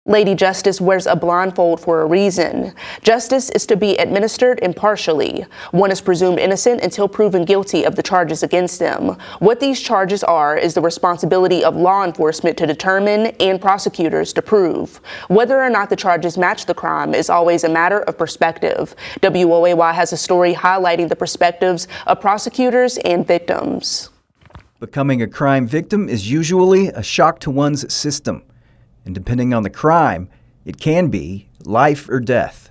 Lady Justice wears a blindfold for a reason. Justice is to be administered impartially. One is presumed innocent until proven guilty of the charges against them. What these charges are is the responsibility of law enforcement to determine and prosecutors to prove. Whether or not the charges match the crime is always a matter of perspective. WOAY has a story highlighting the perspectives of prosecutors and victims. Becoming a crime victim is usually a shock to one's system. And depending on the crime, it can be life or death.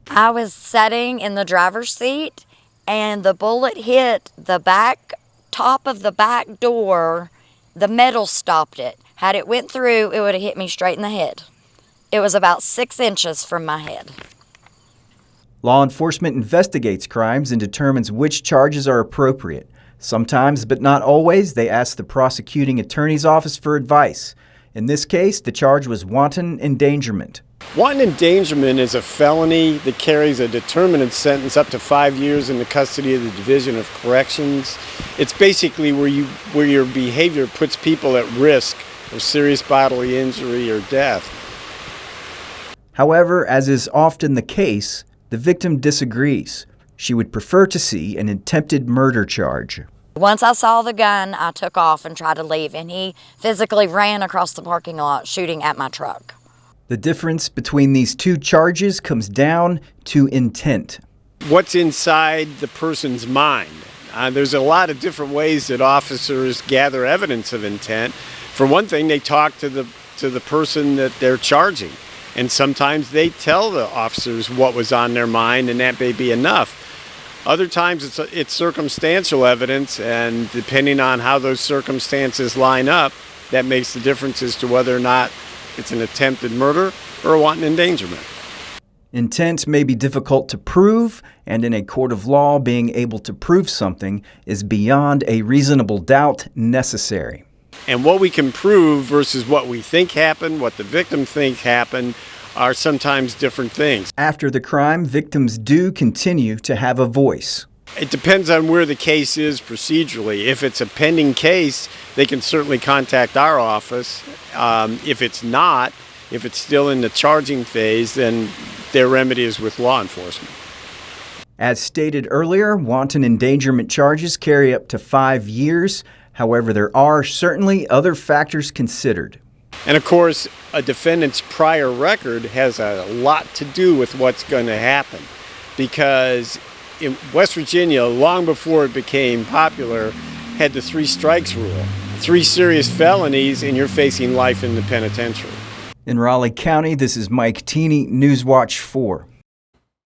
I was sitting in the driver's seat and the bullet hit the back top of the back door. The metal stopped it. Had it went through, it would have hit me straight in the head. It was about 6 inches from my head. Law enforcement investigates crimes and determines which charges are appropriate. Sometimes, but not always, they ask the prosecuting attorney's office for advice. In this case, the charge was wanton endangerment. Wanton endangerment is a felony that carries a determinate sentence up to 5 years in the custody of the Division of Corrections. It's basically where your behavior puts people at risk of serious bodily injury or death. However, as is often the case, the victim disagrees. She would prefer to see an attempted murder charge. Once I saw the gun, I took off and tried to leave, and he physically ran across the parking lot shooting at my truck. The difference between these two charges comes down to intent. What's inside the person's mind? There's a lot of different ways that officers gather evidence of intent. For one thing, they talk to the person that they're charging, and sometimes they tell the officers what was on their mind, and that may be enough. Other times it's circumstantial evidence, and depending on how those circumstances line up, that makes the difference as to whether or not it's an attempted murder or a wanton endangerment. Intent may be difficult to prove, and in a court of law, being able to prove something is beyond a reasonable doubt necessary. And what we can prove versus what we think happened, what the victim thinks happened, are sometimes different things. After the crime, victims do continue to have a voice. It depends on where the case is procedurally. If it's a pending case, they can certainly contact our office. If it's not, if it's still in the charging phase, then their remedy is with law enforcement. As stated earlier, wanton endangerment charges carry up to 5 years. However, there are certainly other factors considered. And of course, a defendant's prior record has a lot to do with what's going to happen, because in West Virginia, long before it became popular, had the 3 strikes rule. 3 serious felonies and you're facing life in the penitentiary. In Raleigh County, this is Mike Teeney, Newswatch 4.